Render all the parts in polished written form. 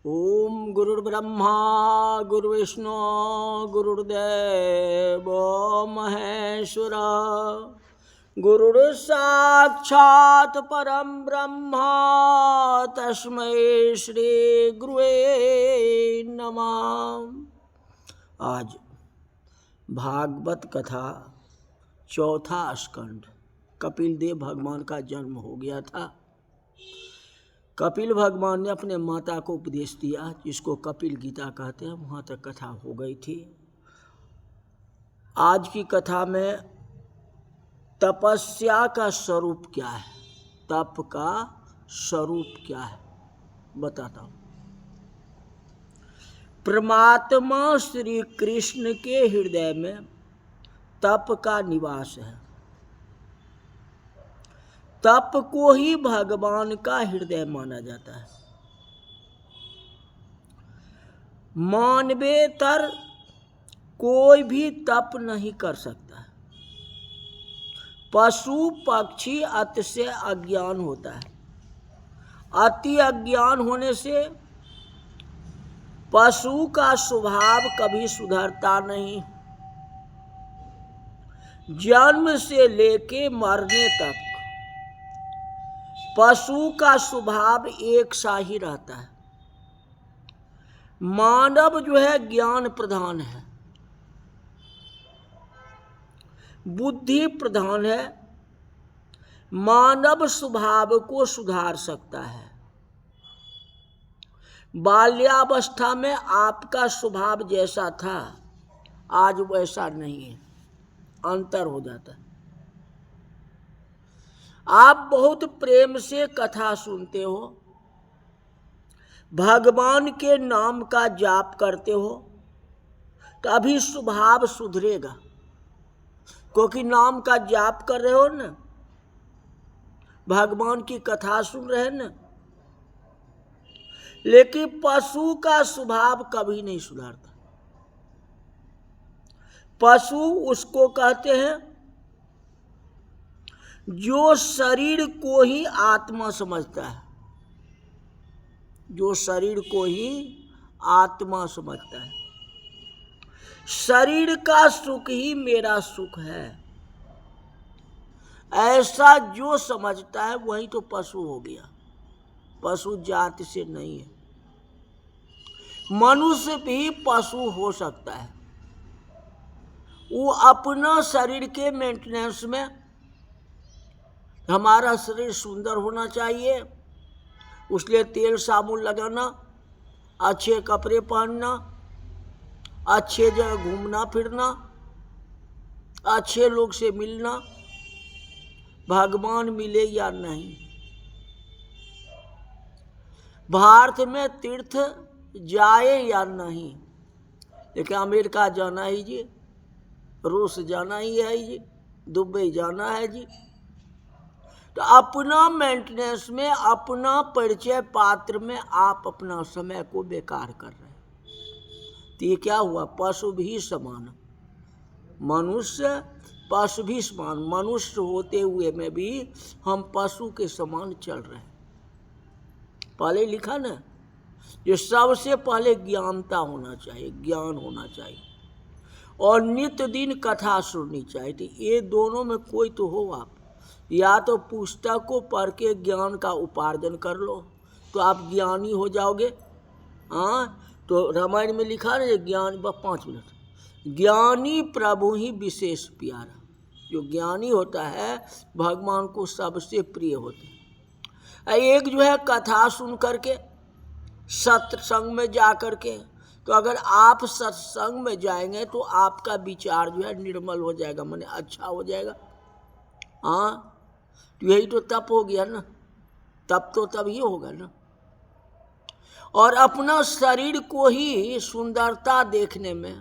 ओम गुरुर्ब्रह्मा गुरुर्विष्णु गुरुर्देव महेश्वर गुरुर्साक्षात् परम ब्रह्म तस्मै श्री गुरुवे नमः। आज भागवत कथा चौथा स्कंध। कपिल देव भगवान का जन्म हो गया था। कपिल भगवान ने अपने माता को उपदेश दिया, जिसको कपिल गीता कहते हैं। वहाँ तक कथा हो गई थी। आज की कथा में तपस्या का स्वरूप क्या है, तप का स्वरूप क्या है बताता हूँ। परमात्मा श्री कृष्ण के हृदय में तप का निवास है। तप को ही भगवान का हृदय माना जाता है। मानवेतर कोई भी तप नहीं कर सकता है। पशु पक्षी अति से अज्ञान होता है। अति अज्ञान होने से पशु का स्वभाव कभी सुधरता नहीं। जन्म से लेके मरने तक पशु का स्वभाव एक सा ही रहता है। मानव जो है ज्ञान प्रधान है, बुद्धि प्रधान है। मानव स्वभाव को सुधार सकता है। बाल्यावस्था में आपका स्वभाव जैसा था आज वैसा नहीं है, अंतर हो जाता है। आप बहुत प्रेम से कथा सुनते हो, भगवान के नाम का जाप करते हो, तभी स्वभाव सुधरेगा। क्योंकि नाम का जाप कर रहे हो ना, भगवान की कथा सुन रहे हैं ना। लेकिन पशु का स्वभाव कभी नहीं सुधरता। पशु उसको कहते हैं जो शरीर को ही आत्मा समझता है, जो शरीर को ही आत्मा समझता है। शरीर का सुख ही मेरा सुख है, ऐसा जो समझता है वही तो पशु हो गया। पशु जाति से नहीं है। मनुष्य भी पशु हो सकता है। वो अपना शरीर के मेंटेनेंस में, हमारा शरीर सुंदर होना चाहिए, उसलिए तेल साबुन लगाना, अच्छे कपड़े पहनना, अच्छे जगह घूमना फिरना, अच्छे लोग से मिलना। भगवान मिले या नहीं, भारत में तीर्थ जाए या नहीं, लेकिन अमेरिका जाना ही जी, रूस जाना ही है जी, दुबई जाना है जी। तो अपना मेंटेनेंस में, अपना परिचय पात्र में आप अपना समय को बेकार कर रहे हैं। तो ये क्या हुआ? पशु भी समान, मनुष्य पशु भी समान। मनुष्य होते हुए में भी हम पशु के समान चल रहे हैं। पहले लिखा ना, जो सबसे पहले ज्ञानता होना चाहिए, ज्ञान होना चाहिए, और नित्य दिन कथा सुननी चाहिए। तो ये दोनों में कोई तो हो। आप या तो पुस्तक को पढ़ के ज्ञान का उपार्जन कर लो तो आप ज्ञानी हो जाओगे। हाँ, तो रामायण में लिखा है ज्ञान 5 मिनट, ज्ञानी प्रभु ही विशेष प्यारा। जो ज्ञानी होता है भगवान को सबसे प्रिय होते हैं। एक जो है कथा सुन करके, सत्संग में जा करके, तो अगर आप सत्संग में जाएंगे तो आपका विचार जो है निर्मल हो जाएगा, माने अच्छा हो जाएगा। हाँ, तो यही तो तप हो गया ना। तप तो तभी होगा ना। और अपना शरीर को ही सुंदरता देखने में,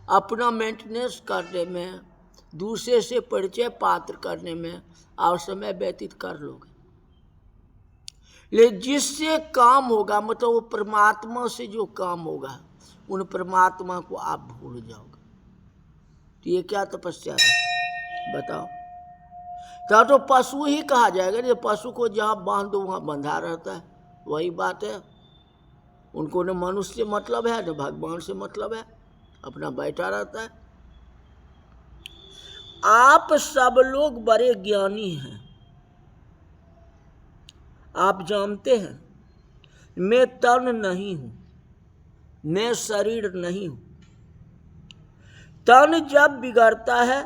अपना मेंटेनेंस करने में, दूसरे से परिचय पात्र करने में आप समय व्यतीत कर लोगे। लेकिन जिससे काम होगा, मतलब वो परमात्मा से जो काम होगा, उन परमात्मा को आप भूल जाओगे। तो ये क्या तपस्या है बताओ? तो पशु ही कहा जाएगा। पशु को जहाँ बांध दो वहाँ बंधा रहता है, वही बात है। उनको न मनुष्य से मतलब है न भगवान से मतलब है, अपना बैठा रहता है। आप सब लोग बड़े ज्ञानी हैं, आप जानते हैं मैं तन नहीं हूं, मैं शरीर नहीं हूं। तन जब बिगड़ता है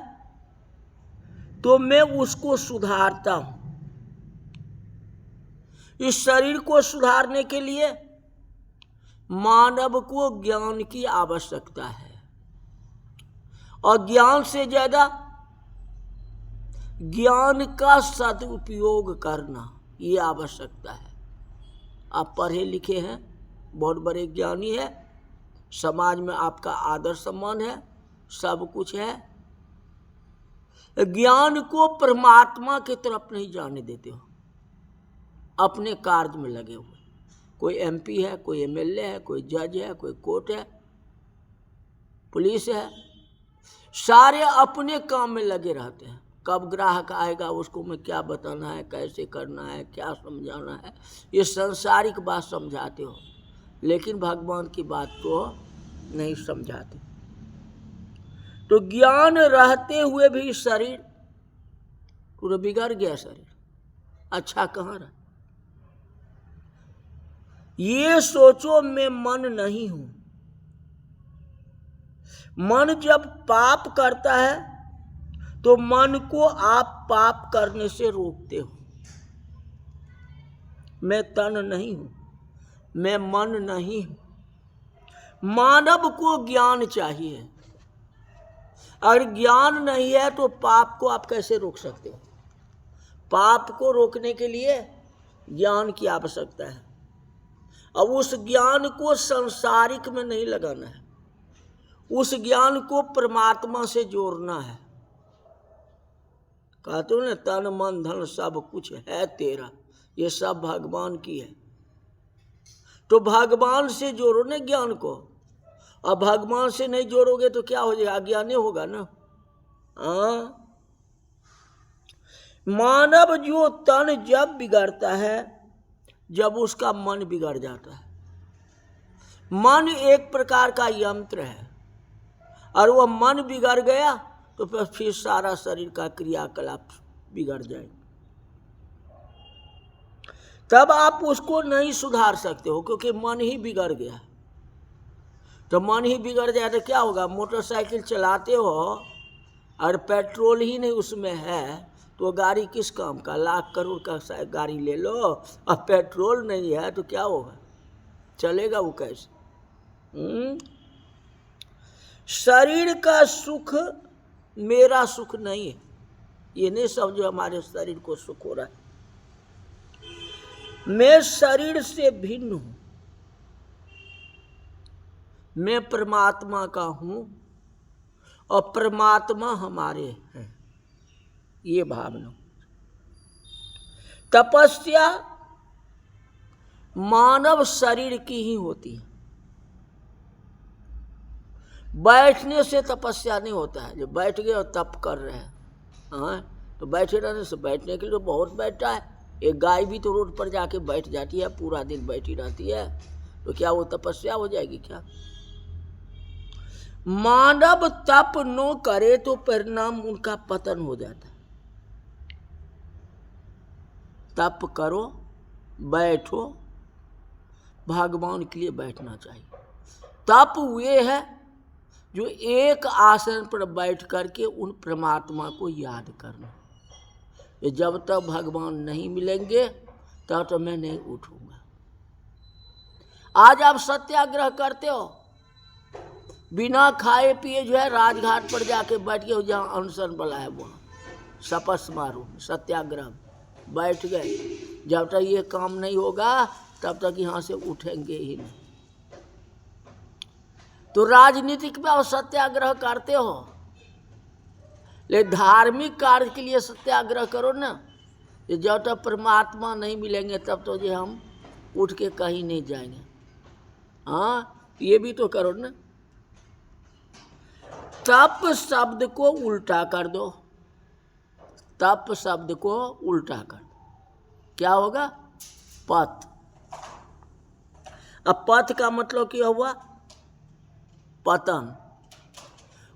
तो मैं उसको सुधारता हूं। इस शरीर को सुधारने के लिए मानव को ज्ञान की आवश्यकता है, और ज्ञान से ज्यादा ज्ञान का सदुपयोग करना ये आवश्यकता है। आप पढ़े लिखे हैं, बहुत बड़े ज्ञानी है, समाज में आपका आदर सम्मान है, सब कुछ है, ज्ञान को परमात्मा की तरफ नहीं जाने देते हो, अपने कार्य में लगे हुए। कोई एमपी है, कोई एमएलए है, कोई जज है, कोई कोर्ट है, पुलिस है, सारे अपने काम में लगे रहते हैं। कब ग्राहक आएगा, उसको मैं क्या बताना है, कैसे करना है, क्या समझाना है, ये सांसारिक बात समझाते हो, लेकिन भगवान की बात को नहीं समझाते। तो ज्ञान रहते हुए भी शरीर पूरा बिगड़ गया, शरीर अच्छा कहाँ रहा। ये सोचो मैं मन नहीं हूं। मन जब पाप करता है तो मन को आप पाप करने से रोकते हो। मैं तन नहीं हूं, मैं मन नहीं हूं। मानव को ज्ञान चाहिए, अगर ज्ञान नहीं है तो पाप को आप कैसे रोक सकते हो। पाप को रोकने के लिए ज्ञान की आवश्यकता है, अब उस ज्ञान को संसारिक में नहीं लगाना है, उस ज्ञान को परमात्मा से जोड़ना है। कहते हो ना, तन मन धन सब कुछ है तेरा, ये सब भगवान की है। तो भगवान से जोड़ो ना ज्ञान को, अब भगवान से नहीं जोड़ोगे तो क्या हो जाएगा, अज्ञानी होगा ना। मानव जो तन जब बिगड़ता है, जब उसका मन बिगड़ जाता है। मन एक प्रकार का यंत्र है, और वह मन बिगड़ गया तो फिर सारा शरीर का क्रियाकलाप बिगड़ जाएगा। तब आप उसको नहीं सुधार सकते हो, क्योंकि मन ही बिगड़ गया। तो मन ही बिगड़ जाए तो क्या होगा, मोटरसाइकिल चलाते हो और पेट्रोल ही नहीं उसमें है तो गाड़ी किस काम का। लाख करोड़ का गाड़ी ले लो और पेट्रोल नहीं है तो क्या होगा, चलेगा वो कैसे। शरीर का सुख मेरा सुख नहीं है, ये नहीं समझो हमारे शरीर को सुख हो रहा है। मैं शरीर से भिन्न हूं, मैं परमात्मा का हूं और परमात्मा हमारे हैं, ये भावना। तपस्या मानव शरीर की ही होती है, बैठने से तपस्या नहीं होता है। जो बैठ गए और तप कर रहे हैं, हाँ, तो बैठे रहने से, बैठने के लिए तो बहुत बैठा है। एक गाय भी तो रोड पर जाके बैठ जाती है, पूरा दिन बैठी रहती है, तो क्या वो तपस्या हो जाएगी क्या। मानव तप न करे तो परिणाम उनका पतन हो जाता है। तप करो, बैठो, भगवान के लिए बैठना चाहिए। तप वे है जो एक आसन पर बैठ करके उन परमात्मा को याद करना। जब तक भगवान नहीं मिलेंगे तब तक मैं नहीं उठूंगा। आज आप सत्याग्रह करते हो, बिना खाए पिए जो है राजघाट पर जाके बैठ गए, जहाँ अनशन वाला है वहाँ शपथ समारोह सत्याग्रह बैठ गए। जब तक ये काम नहीं होगा तब तक यहाँ से उठेंगे ही नहीं। तो राजनीतिक में आप सत्याग्रह करते हो, लेकिन धार्मिक कार्य के लिए सत्याग्रह करो ना। जब तक परमात्मा नहीं मिलेंगे तब तो जो हम उठ के कहीं नहीं जाएंगे। हाँ, ये भी तो करो ना। तप शब्द को उल्टा कर दो, तप शब्द को उल्टा कर दो, क्या होगा, पत। अब पथ का मतलब क्या हुआ? पतन।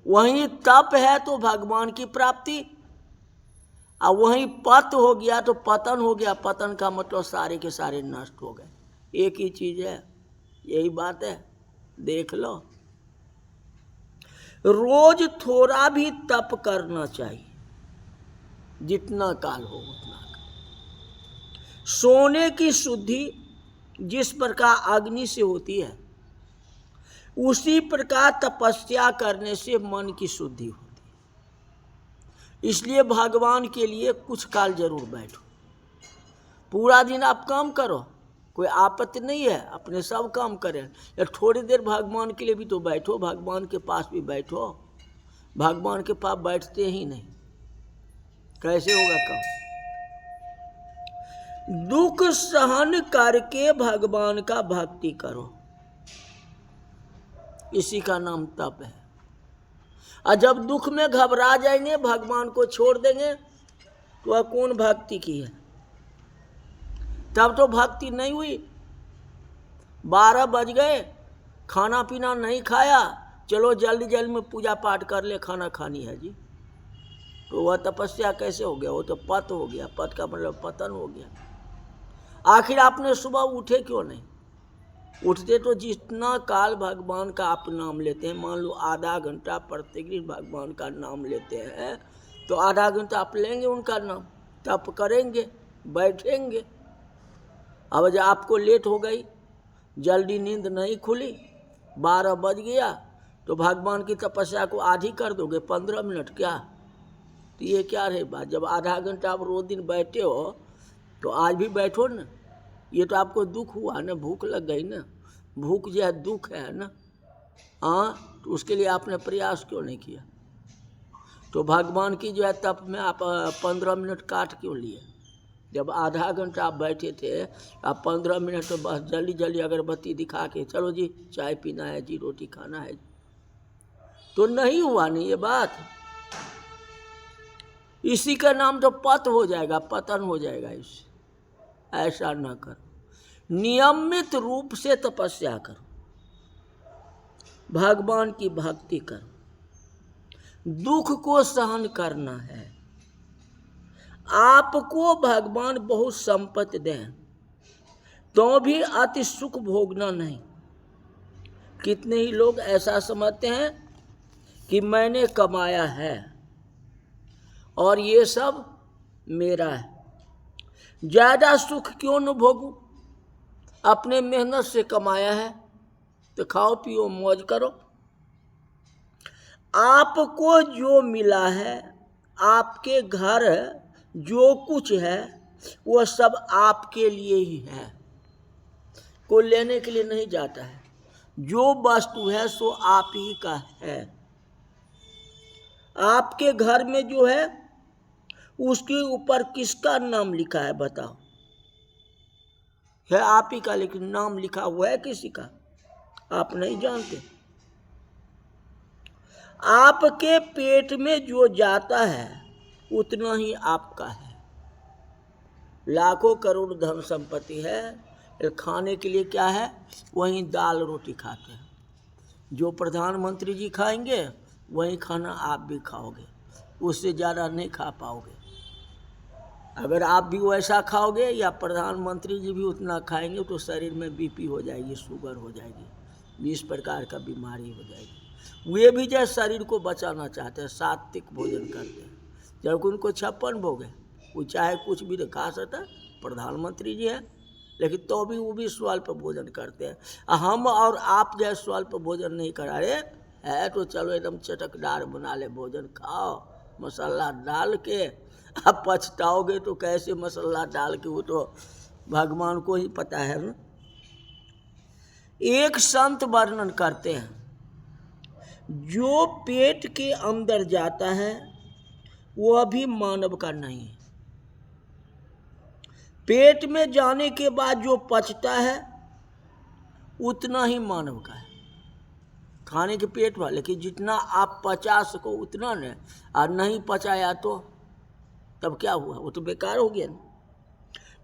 वहीं तप है तो भगवान की प्राप्ति, और वहीं पत हो गया तो पतन हो गया। पतन का मतलब सारे के सारे नष्ट हो गए। एक ही चीज है, यही बात है, देख लो। रोज थोड़ा भी तप करना चाहिए, जितना काल हो उतना काल। सोने की शुद्धि जिस प्रकार अग्नि से होती है, उसी प्रकार तपस्या करने से मन की शुद्धि होती है। इसलिए भगवान के लिए कुछ काल जरूर बैठो। पूरा दिन आप काम करो, कोई आपत्ति नहीं है, अपने सब काम करें, या थोड़ी देर भगवान के लिए भी तो बैठो, भगवान के पास भी बैठो। भगवान के पास बैठते ही नहीं, कैसे होगा काम? दुख सहन करके भगवान का भक्ति करो, इसी का नाम तप है। और जब दुख में घबरा जाएंगे, भगवान को छोड़ देंगे, तो वह कौन भक्ति की है? तब तो भक्ति नहीं हुई। 12 बज गए, खाना पीना नहीं खाया, चलो जल्दी जल्दी में पूजा पाठ कर ले, खाना खानी है जी, तो वह तपस्या कैसे हो गया? वो तो पत हो गया। पत का मतलब पतन हो गया। आखिर आपने सुबह उठे क्यों नहीं? उठते तो जितना काल भगवान का आप नाम लेते हैं, मान लो आधा घंटा प्रत्येक दिन भगवान का नाम लेते हैं, तो आधा घंटा आप लेंगे उनका नाम, तप करेंगे, बैठेंगे। अब जब आपको लेट हो गई, जल्दी नींद नहीं खुली, 12 बज गया, तो भगवान की तपस्या को आधी कर दोगे, 15 मिनट क्या? तो ये क्या रहे बात? जब आधा घंटा आप रोज दिन बैठे हो, तो आज भी बैठो ना। ये तो आपको दुख हुआ ना, भूख लग गई ना, भूख जो है दुख है ना, हाँ, तो उसके लिए आपने प्रयास क्यों नहीं किया? तो भगवान की जो है तप में आप 15 मिनट काट क्यों लिए? जब आधा घंटा आप बैठे थे, आप 15 मिनट तो बस जल्दी जल्दी अगरबत्ती दिखा के चलो जी चाय पीना है जी, रोटी खाना है, तो नहीं हुआ नहीं ये बात। इसी का नाम तो पत हो जाएगा, पतन हो जाएगा। इससे ऐसा न करो, नियमित रूप से तपस्या करो, भगवान की भक्ति करो। दुख को सहन करना है। आपको भगवान बहुत संपत्ति दें, तो भी अति सुख भोगना नहीं। कितने ही लोग ऐसा समझते हैं कि मैंने कमाया है और ये सब मेरा है, ज्यादा सुख क्यों न भोगूं? अपने मेहनत से कमाया है तो खाओ पियो मौज करो। आपको जो मिला है, आपके घर जो कुछ है, वो सब आपके लिए ही है, कोई लेने के लिए नहीं जाता है। जो वस्तु है सो आप ही का है। आपके घर में जो है, उसके ऊपर किसका नाम लिखा है बताओ? है आप ही का, लेकिन नाम लिखा हुआ है किसी का? आप नहीं जानते। आपके पेट में जो जाता है उतना ही आपका है। लाखों करोड़ धन संपत्ति है, खाने के लिए क्या है? वहीं दाल रोटी खाते हैं। जो प्रधानमंत्री जी खाएंगे वही खाना आप भी खाओगे, उससे ज़्यादा नहीं खा पाओगे। अगर आप भी वैसा खाओगे या प्रधानमंत्री जी भी उतना खाएंगे, तो शरीर में बीपी हो जाएगी, शुगर हो जाएगी, 20 प्रकार का बीमारी हो जाएगी। वे भी जो शरीर को बचाना चाहते हैं, सात्विक भोजन करते हैं। जब उनको 56 भोग है, वो चाहे कुछ भी खा सकता है, प्रधानमंत्री जी हैं, लेकिन तो भी वो भी स्वल्प भोजन करते हैं। हम और आप जो स्वल्प भोजन नहीं करा रहे है, तो चलो एकदम चटकदार बना ले भोजन, खाओ मसाला डाल के। अब पछताओगे तो कैसे मसाला डाल के, वो तो भगवान को ही पता है ना। एक संत वर्णन करते हैं, जो पेट के अंदर जाता है वह भी मानव का नहीं है। पेट में जाने के बाद जो पचता है उतना ही मानव का है। खाने के पेट वाले कि जितना आप पचा सको उतना न, और नहीं पचाया तो तब क्या हुआ? वो तो बेकार हो गया ना।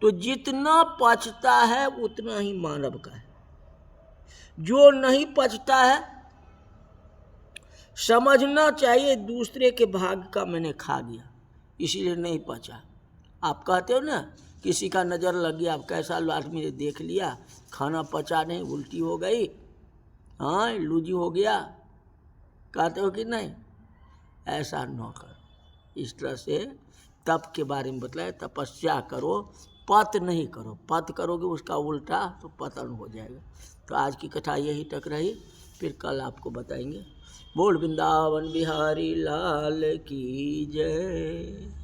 तो जितना पचता है उतना ही मानव का है। जो नहीं पचता है समझना चाहिए दूसरे के भाग का मैंने खा गया, इसीलिए नहीं पचा। आप कहते हो ना किसी का नज़र लग गया, आप कैसा आदमी ने देख लिया, खाना पचा नहीं, उल्टी हो गई, हाँ लूजी हो गया, कहते हो कि नहीं? ऐसा न करो। इस तरह से तप के बारे में बताया, तपस्या करो, पत नहीं करो। पत करोगे उसका उल्टा तो पतन हो जाएगा। तो आज की कथा यही तक रही, फिर कल आपको बताएंगे। बोल वृंदावन बिहारी लाल की जय।